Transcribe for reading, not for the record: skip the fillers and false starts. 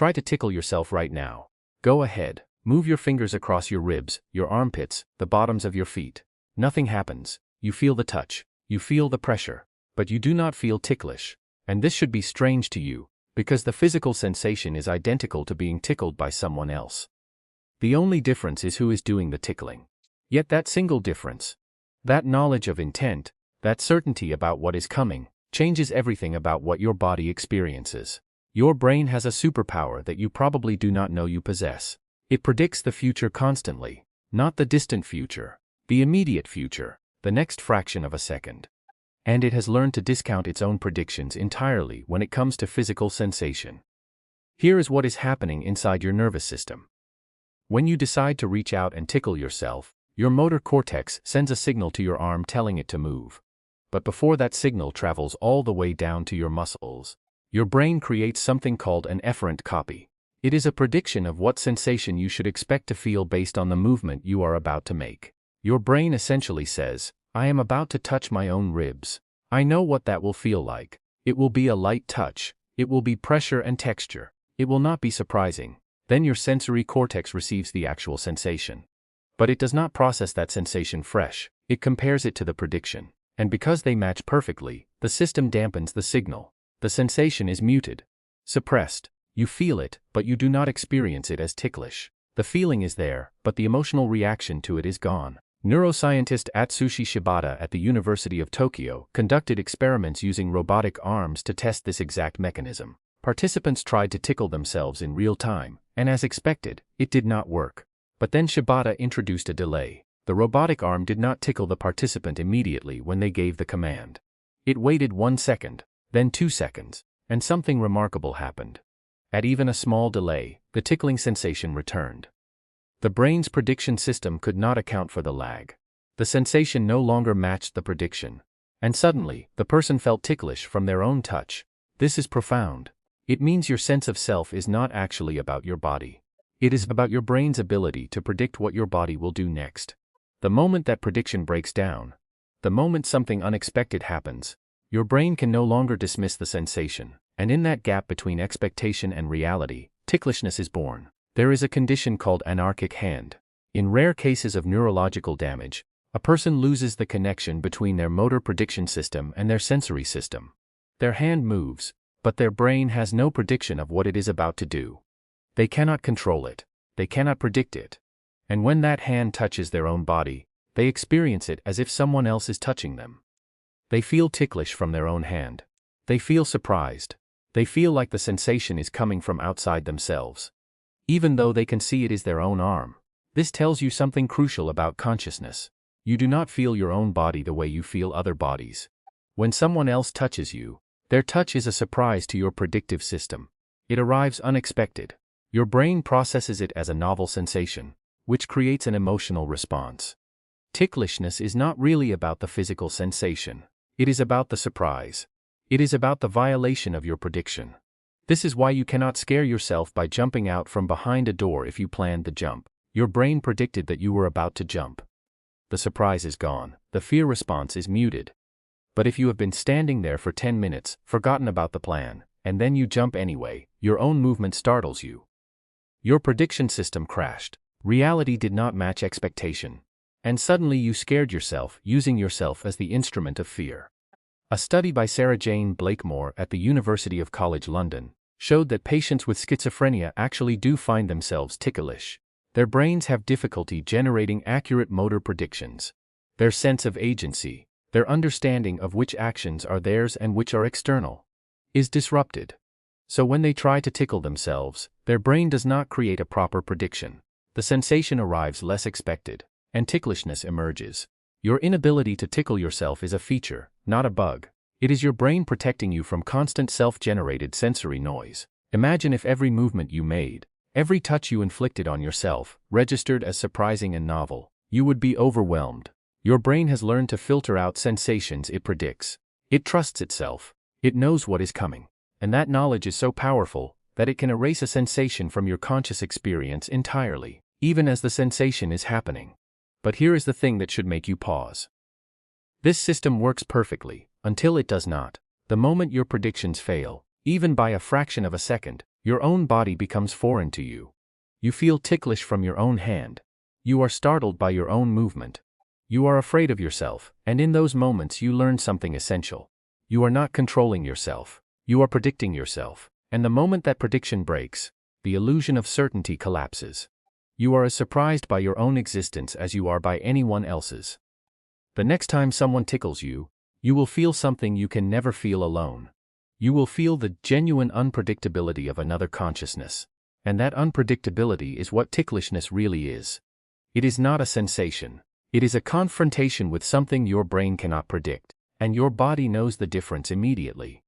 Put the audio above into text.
Try to tickle yourself right now. Go ahead. Move your fingers across your ribs, your armpits, the bottoms of your feet. Nothing happens. You feel the touch. You feel the pressure. But you do not feel ticklish. And this should be strange to you, because the physical sensation is identical to being tickled by someone else. The only difference is who is doing the tickling. Yet that single difference, that knowledge of intent, that certainty about what is coming, changes everything about what your body experiences. Your brain has a superpower that you probably do not know you possess. It predicts the future constantly, not the distant future, the immediate future, the next fraction of a second. And it has learned to discount its own predictions entirely when it comes to physical sensation. Here is what is happening inside your nervous system. When you decide to reach out and tickle yourself, your motor cortex sends a signal to your arm telling it to move. But before that signal travels all the way down to your muscles, your brain creates something called an efferent copy. It is a prediction of what sensation you should expect to feel based on the movement you are about to make. Your brain essentially says, I am about to touch my own ribs. I know what that will feel like. It will be a light touch. It will be pressure and texture. It will not be surprising. Then your sensory cortex receives the actual sensation. But it does not process that sensation fresh. It compares it to the prediction. And because they match perfectly, the system dampens the signal. The sensation is muted, suppressed. You feel it, but you do not experience it as ticklish. The feeling is there, but the emotional reaction to it is gone. Neuroscientist Atsushi Shibata at the University of Tokyo conducted experiments using robotic arms to test this exact mechanism. Participants tried to tickle themselves in real time, and as expected, it did not work. But then Shibata introduced a delay. The robotic arm did not tickle the participant immediately when they gave the command. It waited 1 second, then 2 seconds, and something remarkable happened. At even a small delay, the tickling sensation returned. The brain's prediction system could not account for the lag. The sensation no longer matched the prediction. And suddenly, the person felt ticklish from their own touch. This is profound. It means your sense of self is not actually about your body. It is about your brain's ability to predict what your body will do next. The moment that prediction breaks down, the moment something unexpected happens, your brain can no longer dismiss the sensation, and in that gap between expectation and reality, ticklishness is born. There is a condition called anarchic hand. In rare cases of neurological damage, a person loses the connection between their motor prediction system and their sensory system. Their hand moves, but their brain has no prediction of what it is about to do. They cannot control it. They cannot predict it. And when that hand touches their own body, they experience it as if someone else is touching them. They feel ticklish from their own hand. They feel surprised. They feel like the sensation is coming from outside themselves, even though they can see it is their own arm. This tells you something crucial about consciousness. You do not feel your own body the way you feel other bodies. When someone else touches you, their touch is a surprise to your predictive system. It arrives unexpected. Your brain processes it as a novel sensation, which creates an emotional response. Ticklishness is not really about the physical sensation. It is about the surprise. It is about the violation of your prediction. This is why you cannot scare yourself by jumping out from behind a door if you planned the jump. Your brain predicted that you were about to jump. The surprise is gone. The fear response is muted. But if you have been standing there for 10 minutes, forgotten about the plan, and then you jump anyway, your own movement startles you. Your prediction system crashed. Reality did not match expectation. And suddenly you scared yourself, using yourself as the instrument of fear. A study by Sarah Jane Blakemore at the University of College London showed that patients with schizophrenia actually do find themselves ticklish. Their brains have difficulty generating accurate motor predictions. Their sense of agency, their understanding of which actions are theirs and which are external, is disrupted. So when they try to tickle themselves, their brain does not create a proper prediction. The sensation arrives less expected, and ticklishness emerges. Your inability to tickle yourself is a feature, not a bug. It is your brain protecting you from constant self-generated sensory noise. Imagine if every movement you made, every touch you inflicted on yourself, registered as surprising and novel. You would be overwhelmed. Your brain has learned to filter out sensations it predicts. It trusts itself. It knows what is coming. And that knowledge is so powerful that it can erase a sensation from your conscious experience entirely, even as the sensation is happening. But here is the thing that should make you pause. This system works perfectly, until it does not. The moment your predictions fail, even by a fraction of a second, Your own body becomes foreign to you. You feel ticklish from your own hand. You are startled by your own movement. You are afraid of yourself, and in those moments you learn something essential. You are not controlling yourself. You are predicting yourself, and the moment that prediction breaks, the illusion of certainty collapses. You are as surprised by your own existence as you are by anyone else's. The next time someone tickles you, you will feel something you can never feel alone. You will feel the genuine unpredictability of another consciousness. And that unpredictability is what ticklishness really is. It is not a sensation. It is a confrontation with something your brain cannot predict, and your body knows the difference immediately.